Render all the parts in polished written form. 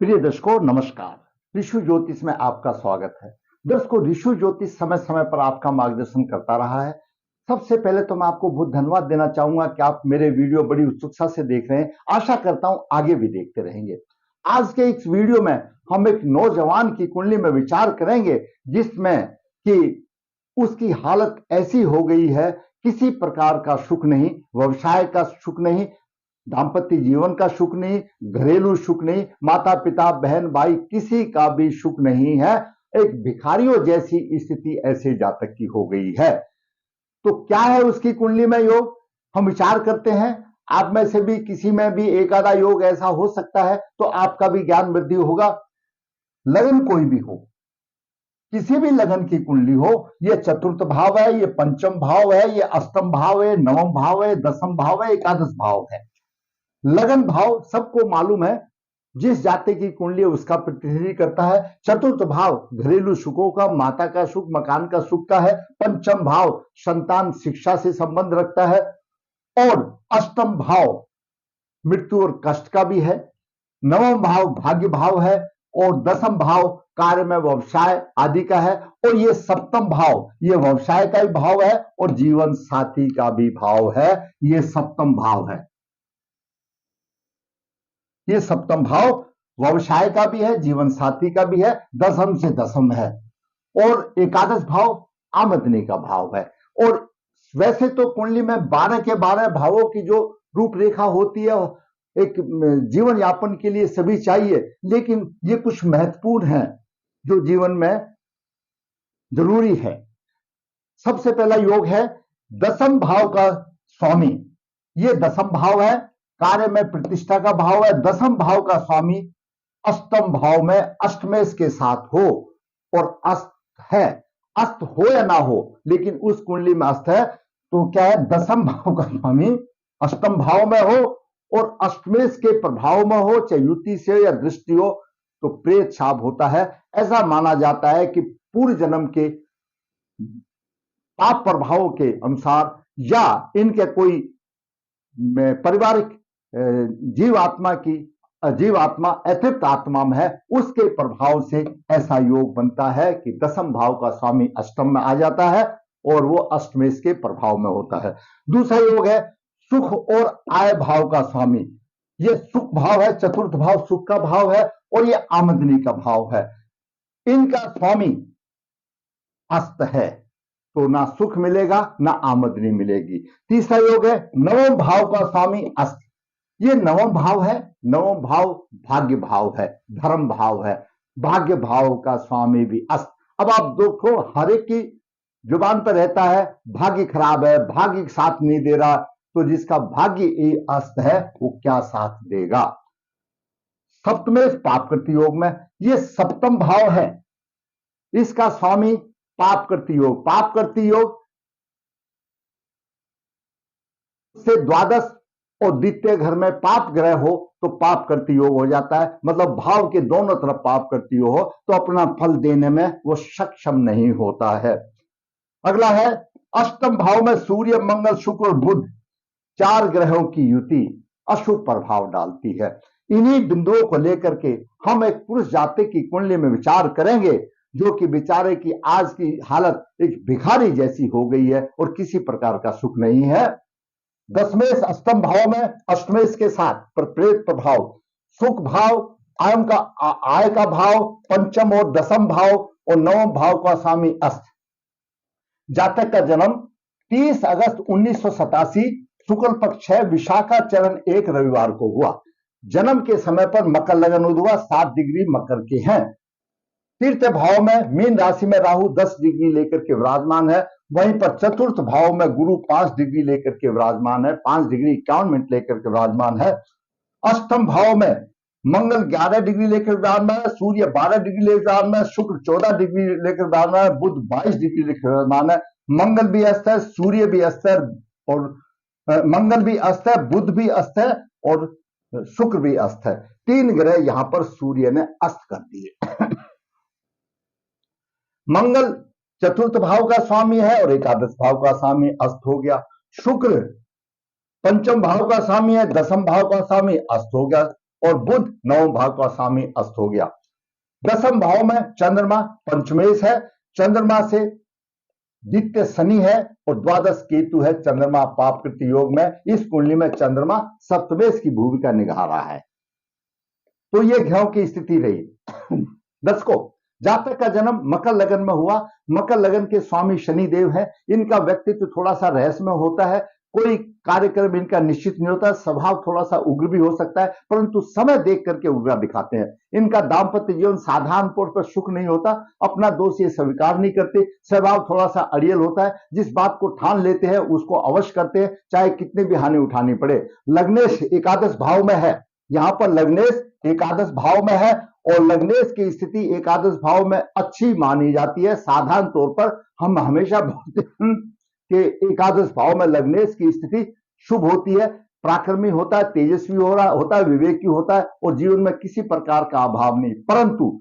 प्रिय दर्शकों नमस्कार। ऋषि ज्योतिष में आपका स्वागत है। दर्शकों, ऋषि ज्योतिष समय समय पर आपका मार्गदर्शन करता रहा है। सबसे पहले तो मैं आपको बहुत धन्यवाद देना चाहूंगा कि आप मेरे वीडियो बड़ी उत्सुकता से देख रहे हैं। आशा करता हूं आगे भी देखते रहेंगे। आज के इस वीडियो में हम एक नौजवान की कुंडली में विचार करेंगे जिसमें कि उसकी हालत ऐसी हो गई है, किसी प्रकार का सुख नहीं, व्यवसाय का सुख नहीं, दाम्पत्य जीवन का सुख नहीं, घरेलू सुख नहीं, माता पिता बहन भाई किसी का भी सुख नहीं है। एक भिखारियों जैसी स्थिति ऐसे जातक की हो गई है। तो क्या है उसकी कुंडली में योग, हम विचार करते हैं। आप में से भी किसी में भी एक आधा योग ऐसा हो सकता है, तो आपका भी ज्ञान वृद्धि होगा। लगन कोई भी हो, किसी भी लगन की कुंडली हो, ये चतुर्थ भाव है, ये पंचम भाव है, ये अष्टम भाव है, नवम भाव है, दसम भाव है, एकादश भाव है। लगन भाव सबको मालूम है, जिस जाति की कुंडली उसका प्रतिनिधि करता है। चतुर्थ भाव घरेलू सुखों का, माता का सुख, मकान का सुख का है। पंचम भाव संतान शिक्षा से संबंध रखता है और अष्टम भाव मृत्यु और कष्ट का भी है। नवम भाव भाग्य भाव है और दसम भाव कार्य में व्यवसाय आदि का है। और ये सप्तम भाव ये व्यवसाय का भी भाव है और जीवन साथी का भी भाव है। ये सप्तम भाव है, ये सप्तम भाव व्यवसाय का भी है, जीवन साथी का भी है, दसम से दसम है। और एकादश भाव आमदनी का भाव है। और वैसे तो कुंडली में 12 के 12 भावों की जो रूपरेखा होती है, एक जीवन यापन के लिए सभी चाहिए, लेकिन ये कुछ महत्वपूर्ण है जो जीवन में जरूरी है। सबसे पहला योग है दसम भाव का स्वामी। ये दसम भाव है, कार्य में प्रतिष्ठा का भाव है। दसम भाव का स्वामी अष्टम भाव में अष्टमेश के साथ हो और अस्त है। अस्त हो या ना हो, लेकिन उस कुंडली में अस्त है, तो क्या है, दसम भाव का स्वामी अष्टम भाव में हो और अष्टमेश के प्रभाव में हो, चाहे युति से या दृष्टि हो, तो प्रेत शाप होता है। ऐसा माना जाता है कि पूर्व जन्म के पाप प्रभावों के अनुसार या इनके कोई पारिवारिक जीवात्मा अतृप्त आत्मा में है, उसके प्रभाव से ऐसा योग बनता है कि दसम भाव का स्वामी अष्टम में आ जाता है और वो अष्टमेश के प्रभाव में होता है। दूसरा योग है सुख और आय भाव का स्वामी। ये सुख भाव है, चतुर्थ भाव सुख का भाव है और ये आमदनी का भाव है। इनका स्वामी अस्त है, तो ना सुख मिलेगा ना आमदनी मिलेगी। तीसरा योग है नवम भाव का स्वामी अस्त। ये नवम भाव है, नवम भाव भाग्य भाव है, धर्म भाव है। भाग्य भाव का स्वामी भी अस्त। अब आप देखो, हर एक की जुबान पर रहता है भाग्य खराब है, भाग्य साथ नहीं दे रहा, तो जिसका भाग्य अस्त है वो क्या साथ देगा। सप्तमेश पापकृति योग में ये सप्तम भाव है, इसका स्वामी पापकृति योग। पापकृति योग से द्वादश और द्वितीय घर में पाप ग्रह हो तो पाप करती योग हो जाता है। मतलब भाव के दोनों तरफ पाप करती हो तो अपना फल देने में वो सक्षम नहीं होता है। अगला है अष्टम भाव में सूर्य मंगल शुक्र और बुध, 4 ग्रहों की युति अशुभ प्रभाव डालती है। इन्हीं बिंदुओं को लेकर के हम एक पुरुष जाति की कुंडली में विचार करेंगे, जो कि बेचारे की आज की हालत एक भिखारी जैसी हो गई है और किसी प्रकार का सुख नहीं है। दसमेश अष्टम भाव में अष्टमेश के साथ प्रेत प्रभाव, सुख भाव, आय का भाव, पंचम और दसम भाव और नवम भाव का स्वामी अस्त। जातक का जन्म 30 अगस्त 1987 शुक्ल पक्ष 6 विशाखा चरण 1 रविवार को हुआ। जन्म के समय पर मकर लगन हुआ, 7 डिग्री मकर के हैं। तीर्थ भाव में मीन राशि में राहु 10 डिग्री लेकर के विराजमान है। वहीं पर चतुर्थ भाव में गुरु 5 डिग्री लेकर के विराजमान है, 5 डिग्री 51 मिनट लेकर के विराजमान है। अष्टम भाव में मंगल 11 डिग्री लेकर विराजमान है, सूर्य 12 डिग्री लेकर विराजमान है, शुक्र 14 डिग्री लेकर विराजमान है, बुध 22 डिग्री लेकर विराजमान है। मंगल भी अस्त है, सूर्य भी अस्त है और मंगल भी अस्त है, बुध भी अस्त है और शुक्र भी अस्त है। 3 ग्रह यहां पर सूर्य ने अस्त कर दिए। मंगल चतुर्थ भाव का स्वामी है और एकादश भाव का स्वामी अस्त हो गया। शुक्र पंचम भाव का स्वामी है, दसम भाव का स्वामी अस्त हो गया और बुध नवम भाव का स्वामी अस्त हो गया। दसम भाव में चंद्रमा पंचमेश है, चंद्रमा से द्वितीय शनि है और द्वादश केतु है चंद्रमा पापकृति योग में। इस कुंडली में चंद्रमा सप्तमेश की भूमिका निभा रहा है। तो ये ग्रहों की स्थिति रही। दर्शकों, जातक का जन्म मकर लगन में हुआ, मकर लगन के स्वामी शनि देव हैं। इनका व्यक्तित्व थोड़ा सा रहस्यमय होता है, कोई कार्यक्रम इनका निश्चित नहीं होता, स्वभाव थोड़ा सा उग्र भी हो सकता है, परंतु समय देख करके उग्र दिखाते हैं। इनका दाम्पत्य जीवन साधारण तौर पर सुख नहीं होता, अपना दोष ये स्वीकार नहीं करते, स्वभाव थोड़ा सा अड़ियल होता है, जिस बात को ठान लेते हैं उसको अवश्य करते हैं, चाहे कितनी भी हानि उठानी पड़े। लग्नेश एकादश भाव में है, यहां पर लग्नेश एकादश भाव में है और लग्नेश की स्थिति एकादश भाव में अच्छी मानी जाती है। साधारण तौर पर हम हमेशा बोलते हैं कि एकादश भाव में लग्नेश की स्थिति शुभ होती है, पराक्रमी होता है, तेजस्वी हो रहा होता है, विवेकी होता है और जीवन में किसी प्रकार का अभाव नहीं। परंतु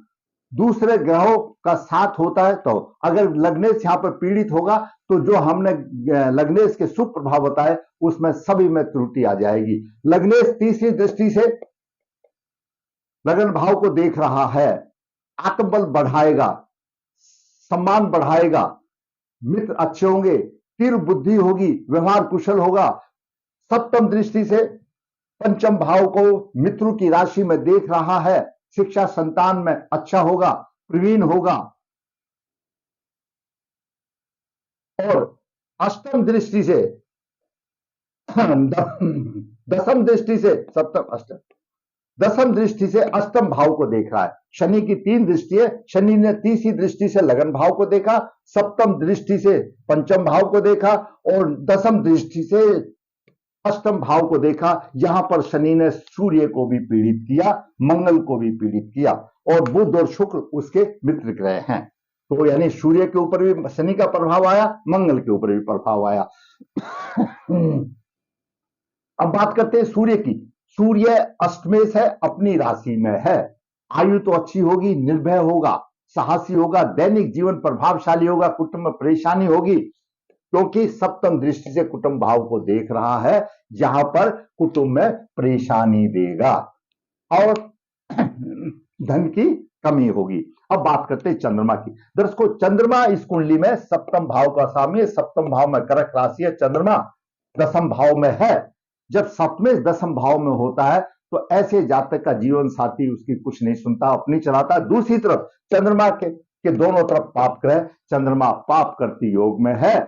दूसरे ग्रहों का साथ होता है, तो अगर लग्नेश यहां पर पीड़ित होगा तो जो हमने लग्नेश के शुभ प्रभाव बताए उसमें सभी में त्रुटि आ जाएगी। लग्नेश तीसरी दृष्टि से लगन भाव को देख रहा है, आत्मबल बढ़ाएगा, सम्मान बढ़ाएगा, मित्र अच्छे होंगे, तीव्र बुद्धि होगी, व्यवहार कुशल होगा। सप्तम दृष्टि से पंचम भाव को मित्रों की राशि में देख रहा है, शिक्षा संतान में अच्छा होगा, प्रवीण होगा। और अष्टम दृष्टि से दसम दृष्टि से सप्तम अष्टम दसम दृष्टि से अष्टम भाव को देख रहा है। शनि की 3 दृष्टि है, शनि ने तीसरी दृष्टि से लगन भाव को देखा, सप्तम दृष्टि से पंचम भाव को देखा और दसम दृष्टि से अष्टम भाव को देखा। यहां पर शनि ने सूर्य को भी पीड़ित किया, मंगल को भी पीड़ित किया और बुध और शुक्र उसके मित्र ग्रह हैं। तो यानी सूर्य के ऊपर भी शनि का प्रभाव आया, मंगल के ऊपर भी प्रभाव आया। अब बात करते हैं सूर्य की। सूर्य अष्टमेश है, अपनी राशि में है। आयु तो अच्छी होगी, निर्भय होगा, साहसी होगा, दैनिक जीवन प्रभावशाली होगा, कुटुंब में परेशानी होगी क्योंकि सप्तम दृष्टि से कुटुंब भाव को देख रहा है, जहां पर कुटुंब में परेशानी देगा और धन की कमी होगी। अब बात करते हैं चंद्रमा की। दर्शकों, चंद्रमा इस कुंडली में सप्तम भाव का स्वामी है, सप्तम भाव में कर्क राशि है, चंद्रमा दसम भाव में है। जब सप्तमेश दसम भाव में होता है तो ऐसे जातक का जीवन साथी उसकी कुछ नहीं सुनता, अपनी चलाता है। दूसरी तरफ चंद्रमा के दोनों तरफ पाप ग्रह, चंद्रमा पाप करती योग में है।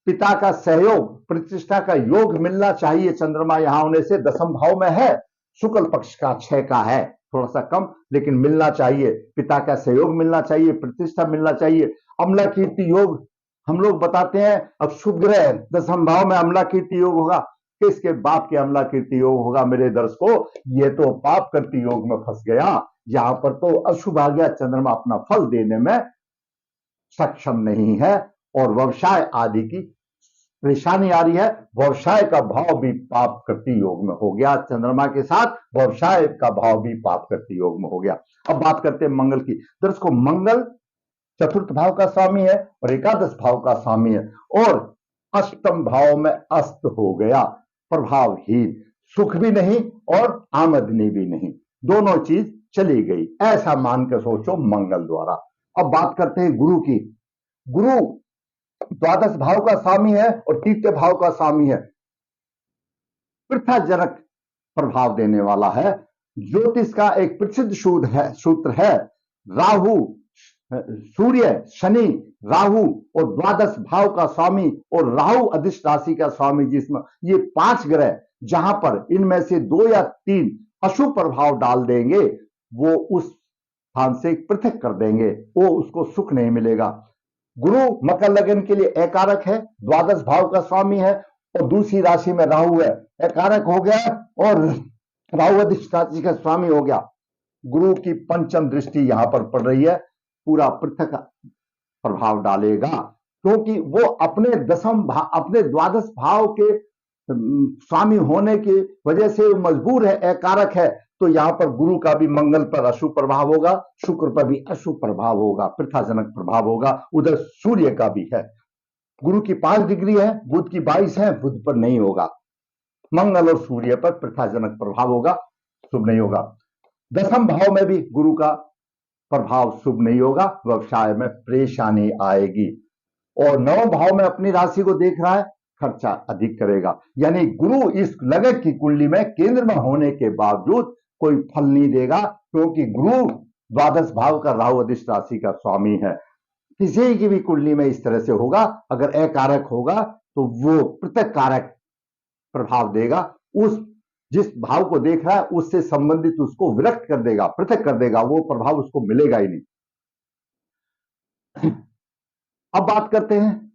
पिता का सहयोग, प्रतिष्ठा का योग मिलना चाहिए, चंद्रमा यहां होने से दसम भाव में है। शुक्ल पक्ष का 6 का है, थोड़ा सा कम, लेकिन मिलना चाहिए। पिता का सहयोग मिलना चाहिए, प्रतिष्ठा मिलना चाहिए। अम्ला कीर्ति योग हम लोग बताते हैं, अब शुभ ग्रह दसम भाव में अम्ला कीर्ति योग होगा, किसके बाप के अम्ला कीर्ति योग होगा मेरे दर्शकों? ये तो पाप करती योग में फंस गया। यहां पर तो अशुभ आ गया, चंद्रमा अपना फल देने में सक्षम नहीं है और व्यवसाय आदि की परेशानी आ रही है। व्यवसाय का भाव भी पाप करती योग में हो गया, चंद्रमा के साथ व्यवसाय का भाव भी पाप करती योग में हो गया। अब बात करते हैं मंगल की। दर्शकों, मंगल चतुर्थ भाव का स्वामी है और एकादश भाव का स्वामी है और अष्टम भाव में अस्त हो गया, प्रभावहीन, सुख भी नहीं और आमदनी भी नहीं, दोनों चीज चली गई, ऐसा मानकर सोचो मंगल द्वारा। अब बात करते हैं गुरु की। गुरु द्वादश भाव का स्वामी है और तृतीय भाव का स्वामी है, पृथ्वीजनक प्रभाव देने वाला है। ज्योतिष का एक प्रसिद्ध सूत्र है, राहु, सूर्य, शनि, राहु और द्वादश भाव का स्वामी और राहु अधिष्ठ राशि का स्वामी, जिसमें ये 5 ग्रह जहां पर इनमें से 2 या 3 अशुभ प्रभाव डाल देंगे, वो उस स्थान से पृथक कर देंगे, वो उसको सुख नहीं मिलेगा। गुरु मकर लगन के लिए एकारक है, द्वादश भाव का स्वामी है और दूसरी राशि में राहु है, एकारक हो गया और राहु अधिष्ठ राशि का स्वामी हो गया। गुरु की पंचम दृष्टि यहां पर पड़ रही है, पूरा पृथक प्रभाव डालेगा क्योंकि वो अपने अपने द्वादश भाव के स्वामी होने की वजह से मजबूर है, एकारक है। तो यहां पर गुरु का भी मंगल पर अशुभ प्रभाव होगा, शुक्र पर भी अशुभ प्रभाव होगा, पृथ्वीजनक प्रभाव होगा। उधर सूर्य का भी है, गुरु की 5 डिग्री है, बुध की 22 है, बुध पर नहीं होगा। मंगल और सूर्य पर पृथ्वीजनक प्रभाव होगा, शुभ नहीं होगा। दसम भाव में भी गुरु का प्रभाव शुभ नहीं होगा, व्यवसाय में परेशानी आएगी। और नवम भाव में अपनी राशि को देख रहा है, खर्चा अधिक करेगा। यानी गुरु इस लगन की कुंडली में केंद्र में होने के बावजूद कोई फल नहीं देगा, क्योंकि गुरु द्वादश भाव का राहु अधिष्ठ राशि का स्वामी है। किसी की भी कुंडली में इस तरह से होगा, अगर अकारक होगा तो वो प्रत्येक कारक प्रभाव देगा, उस जिस भाव को देख रहा है उससे संबंधित उसको विरक्त कर देगा, पृथक कर देगा, वो प्रभाव उसको मिलेगा ही नहीं। अब बात करते हैं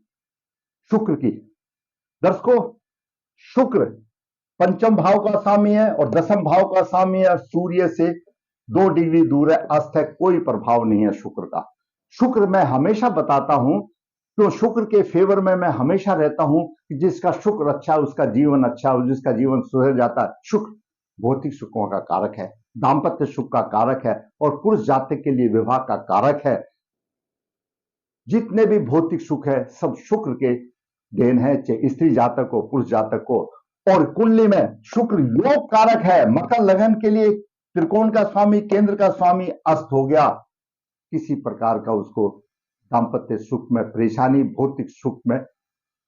शुक्र की। दर्शकों, शुक्र पंचम भाव का स्वामी है और दसम भाव का स्वामी है, सूर्य से 2 डिग्री दूर है, अस्त है, कोई प्रभाव नहीं है शुक्र का। शुक्र मैं हमेशा बताता हूं, तो शुक्र के फेवर में मैं हमेशा रहता हूं कि जिसका शुक्र अच्छा है उसका जीवन अच्छा है, जिसका जीवन सुधर जाता है। शुक्र भौतिक सुखों का कारक है, दाम्पत्य सुख का कारक है और पुरुष जातक के लिए विवाह का कारक है। जितने भी भौतिक सुख है सब शुक्र के देन है, चाहे स्त्री जातक हो पुरुष जातक हो। और कुंडली में शुक्र योग कारक है, मकर लगन के लिए त्रिकोण का स्वामी, केंद्र का स्वामी अस्त हो गया, किसी प्रकार का उसको दाम्पत्य सुख में परेशानी, भौतिक सुख में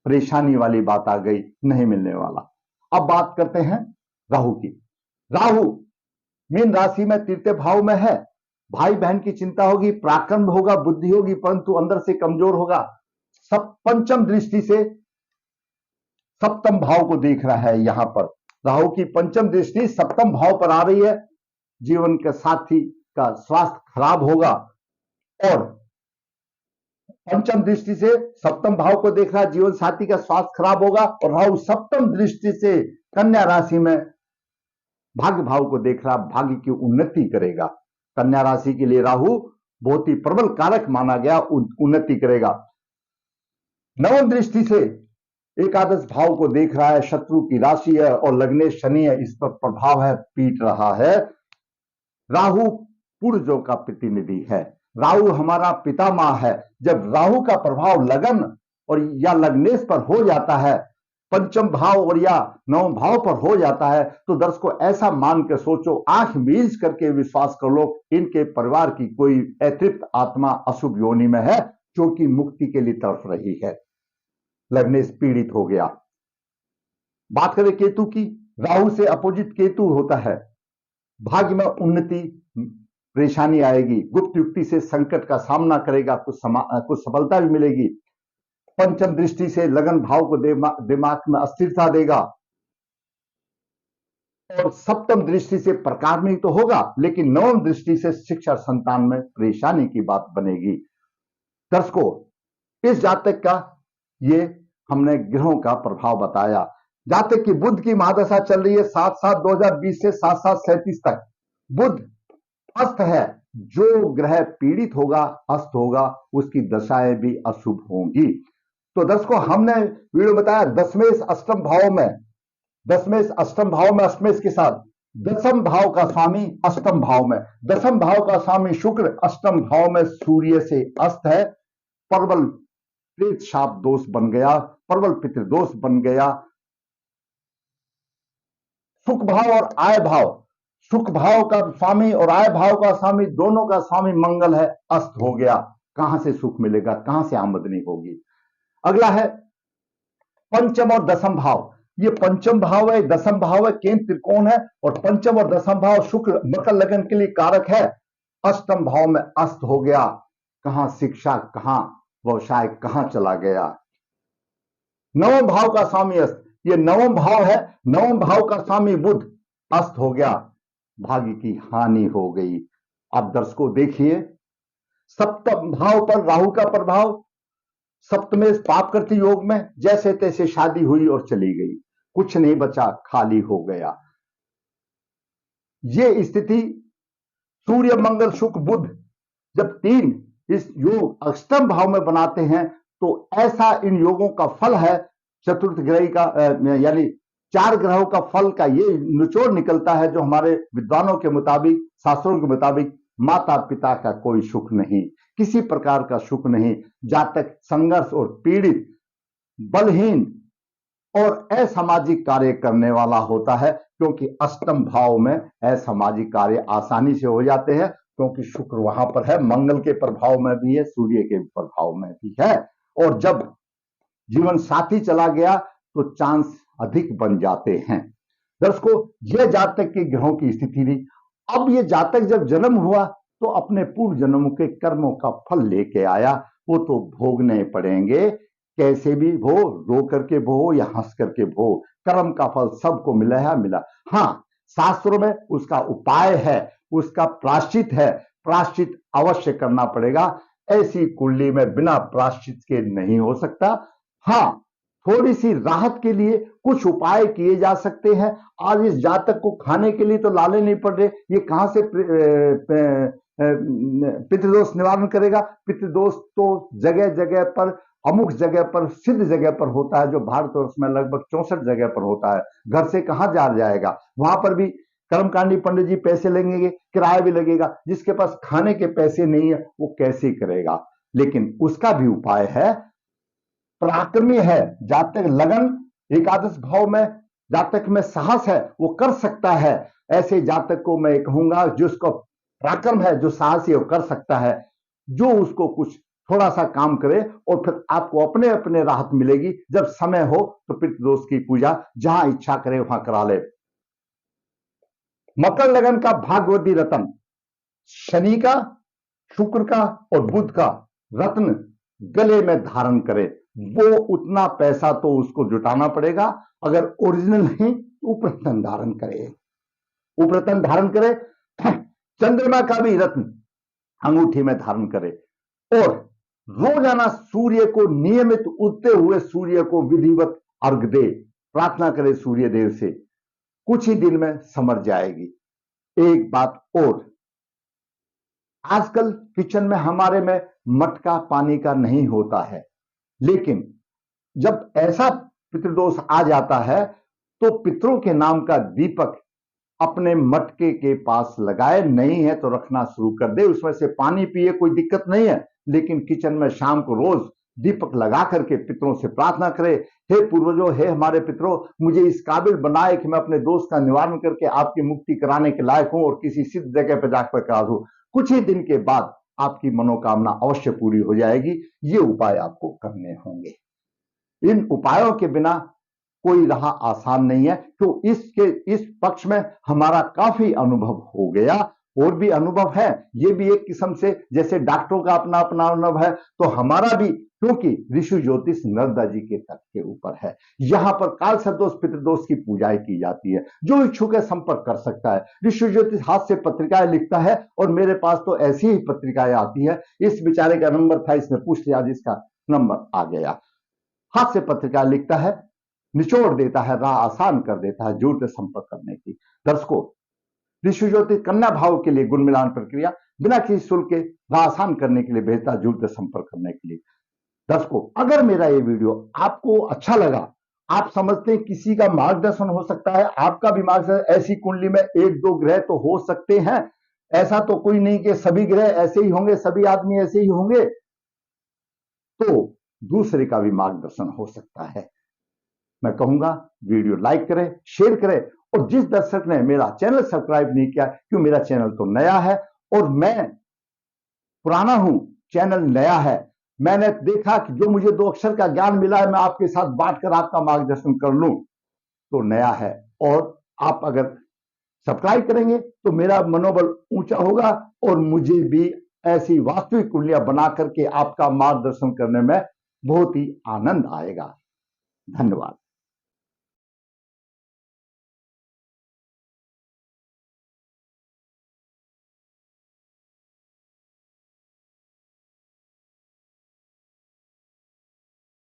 परेशानी वाली बात आ गई, नहीं मिलने वाला। अब बात करते हैं राहु की। राहु मीन राशि में तृतीय भाव में है, भाई बहन की चिंता होगी, पराक्रम होगा, बुद्धि होगी, परंतु अंदर से कमजोर होगा। सब पंचम दृष्टि से सप्तम भाव को देख रहा है। यहां पर राहु की पंचम दृष्टि सप्तम भाव पर आ रही है, जीवन के साथी का स्वास्थ्य खराब होगा। और पंचम दृष्टि से सप्तम भाव को देख रहा है, जीवन साथी का स्वास्थ्य खराब होगा। और राहु सप्तम दृष्टि से कन्या राशि में भाग्य भाव को देख रहा, भाग्य की उन्नति करेगा। कन्या राशि के लिए राहु बहुत ही प्रबल कारक माना गया, उन्नति करेगा। नवम दृष्टि से एकादश भाव को देख रहा है, शत्रु की राशि है और लग्नेश शनि है, इस पर प्रभाव है, पीट रहा है। राहु पूर्वजों का प्रतिनिधि है, राहु हमारा पितामह है। जब राहु का प्रभाव लगन और या लग्नेश पर हो जाता है, पंचम भाव और या नवम भाव पर हो जाता है, तो दर्शकों ऐसा मान के सोचो, आंख मीच करके विश्वास कर लो, इनके परिवार की कोई अतृप्त आत्मा अशुभ योनि में है, जो कि मुक्ति के लिए तड़प रही है। लग्नेश पीड़ित हो गया। बात करें केतु की, राहु से अपोजिट केतु होता है, भाग्य में उन्नति, परेशानी आएगी, गुप्त युक्ति से संकट का सामना करेगा, कुछ सफलता भी मिलेगी। पंचम दृष्टि से लगन भाव को दिमाग में अस्थिरता देगा। और सप्तम दृष्टि से प्रकार में तो होगा, लेकिन नवम दृष्टि से शिक्षा संतान में परेशानी की बात बनेगी। दर्शकों, इस जातक का ये हमने ग्रहों का प्रभाव बताया। जातक की बुध की महादशा चल रही है 7/7/2020 से 7/7/37 तक। बुध अस्त है, जो ग्रह पीड़ित होगा, अस्त होगा, उसकी दशाएं भी अशुभ होंगी। तो दर्शकों, हमने वीडियो बताया दसवें अष्टम भाव में, दसवें अष्टम भाव में अष्टमेश के साथ दसम भाव का स्वामी अष्टम भाव में, दसम भाव का स्वामी शुक्र अष्टम भाव में सूर्य से अस्त है। प्रबल प्रेत शाप दोष बन गया, प्रबल पितृदोष बन गया। सुख भाव और आय भाव, सुख भाव का स्वामी और आय भाव का स्वामी, दोनों का स्वामी मंगल है, अस्त हो गया। कहां से सुख मिलेगा, कहां से आमदनी होगी। अगला है पंचम और दसम भाव। ये पंचम भाव है, दसम भाव है, केंद्र त्रिकोण है, और पंचम और दसम भाव शुक्र मकर लगन के लिए कारक है। अष्टम भाव में अस्त हो गया, कहां शिक्षा, कहां व्यवसाय, कहां चला गया। नवम भाव का स्वामी अस्त, ये नवम भाव है, नवम भाव का स्वामी बुध अस्त हो गया, भाग्य की हानि हो गई। अब दर्शकों देखिए, सप्तम भाव पर राहु का प्रभाव, सप्तमेश पाप करती योग में, जैसे तैसे शादी हुई और चली गई, कुछ नहीं बचा, खाली हो गया। ये स्थिति सूर्य मंगल शुक्र बुध जब तीन इस योग अष्टम भाव में बनाते हैं, तो ऐसा इन योगों का फल है। चतुर्थ ग्रह का यानी 4 ग्रहों का फल का ये निचोड़ निकलता है, जो हमारे विद्वानों के मुताबिक, शास्त्रों के मुताबिक, माता पिता का कोई सुख नहीं, किसी प्रकार का सुख नहीं, जातक संघर्ष और पीड़ित, बलहीन, और असामाजिक कार्य करने वाला होता है, क्योंकि अष्टम भाव में असामाजिक कार्य आसानी से हो जाते हैं, क्योंकि शुक्र वहां पर है, मंगल के प्रभाव में भी है, सूर्य के प्रभाव में भी है। और जब जीवन साथी चला गया तो चांस अधिक बन जाते हैं। दर्शकों, यह जातक के ग्रहों की स्थिति थी। अब ये जातक जब जन्म हुआ तो अपने पूर्व जन्मों के कर्मों का फल लेके आया, वो तो भोगने पड़ेंगे, कैसे भी भो, रो करके भो या हंस करके भो, कर्म का फल सबको मिला है, मिला। हाँ, शास्त्रों में उसका उपाय है, उसका प्रायश्चित है, प्रायश्चित अवश्य करना पड़ेगा। ऐसी कुंडली में बिना प्रायश्चित के नहीं हो सकता। हाँ, थोड़ी सी राहत के लिए कुछ उपाय किए जा सकते हैं। आज इस जातक को खाने के लिए तो लाले नहीं पड़ रहे, ये कहां से पितृदोष निवारण करेगा? पितृदोष तो जगह जगह पर, अमुक जगह पर, सिद्ध जगह पर होता है, जो भारतवर्ष में लगभग 64 जगह पर होता है। घर से कहां जा जाएगा? वहां पर भी कर्मकांडी पंडित जी पैसे लगेंगे, किराया भी लगेगा। जिसके पास खाने के पैसे नहीं है वो कैसे करेगा? लेकिन उसका भी उपाय है, पराक्रमी है जातक, लगन, एकादश भाव में जातक में साहस है, वो कर सकता है। ऐसे जातक को मैं कहूंगा जिसको पराक्रम है, जो साहसी है, वो कर सकता है। जो उसको कुछ थोड़ा सा काम करे और फिर आपको अपने अपने राहत मिलेगी। जब समय हो तो पितृदोष की पूजा जहां इच्छा करे वहां करा ले। मकर लगन का भागवती रत्न, शनि का, शुक्र का और बुध का रत्न गले में धारण करे। वो उतना पैसा तो उसको जुटाना पड़ेगा। अगर ओरिजिनल नहीं तो उपरतन धारण करे, उपरतन धारण करे। चंद्रमा का भी रत्न अंगूठी में धारण करे और रोजाना सूर्य को, नियमित उगते हुए सूर्य को विधिवत अर्घ दे, प्रार्थना करे सूर्य देव से। कुछ ही दिन में समझ जाएगी। एक बात और, आजकल किचन में हमारे में मटका पानी का नहीं होता है, लेकिन जब ऐसा पितृदोष आ जाता है तो पितरों के नाम का दीपक अपने मटके के पास लगाए, नहीं है तो रखना शुरू कर दे, उसमें से पानी पिए, कोई दिक्कत नहीं है। लेकिन किचन में शाम को रोज दीपक लगा करके पितरों से प्रार्थना करे, हे पूर्वजों, हे हमारे पितरों, मुझे इस काबिल बनाए कि मैं अपने दोष का निवारण करके आपकी मुक्ति कराने के लायक हूं और किसी सिद्ध जगह पर जाकर करा दूं। कुछ ही दिन के बाद आपकी मनोकामना अवश्य पूरी हो जाएगी। ये उपाय आपको करने होंगे। इन उपायों के बिना कोई राह आसान नहीं है। तो इस पक्ष में हमारा काफी अनुभव हो गया, और भी अनुभव है। ये भी एक किस्म से, जैसे डॉक्टरों का अपना अपना अनुभव है, तो हमारा भी, क्योंकि ऋषि ज्योतिष नर्मदा जी के तट के ऊपर है। यहां पर काल सदोष पितृदोष की पूजाएं की जाती है। जो इच्छुक है संपर्क कर सकता है। ऋषि ज्योतिष हाथ से पत्रिकाएं लिखता है और मेरे पास तो ऐसी ही पत्रिकाएं आती है। इस बेचारे का नंबर था, इसमें पूछ लिया, जिसका नंबर आ गया। हाथ से पत्रिका लिखता है, निचोड़ देता है, राह आसान कर देता है जुड़ते संपर्क करने की। दर्शकों, ऋषि ज्योतिष कन्या भाव के लिए गुण मिलान प्रक्रिया बिना किसी शुल्क के राह आसान करने के लिए भेजता है, जुड़ते संपर्क करने के लिए। दर्शकों, अगर मेरा ये वीडियो आपको अच्छा लगा, आप समझते हैं किसी का मार्गदर्शन हो सकता है, आपका भी मार्गदर्शन, ऐसी कुंडली में एक दो ग्रह तो हो सकते हैं, ऐसा तो कोई नहीं कि सभी ग्रह ऐसे ही होंगे, सभी आदमी ऐसे ही होंगे, तो दूसरे का भी मार्गदर्शन हो सकता है। मैं कहूंगा वीडियो लाइक करें, शेयर करें, और जिस दर्शक ने मेरा चैनल सब्सक्राइब नहीं किया, क्यों, मेरा चैनल तो नया है और मैं पुराना हूं, चैनल नया है। मैंने देखा कि जो मुझे 2 अक्षर का ज्ञान मिला है, मैं आपके साथ बांटकर आपका मार्गदर्शन कर लूं, तो नया है। और आप अगर सब्सक्राइब करेंगे तो मेरा मनोबल ऊंचा होगा और मुझे भी ऐसी वास्तविक कुंडलियां बना करके आपका मार्गदर्शन करने में बहुत ही आनंद आएगा। धन्यवाद।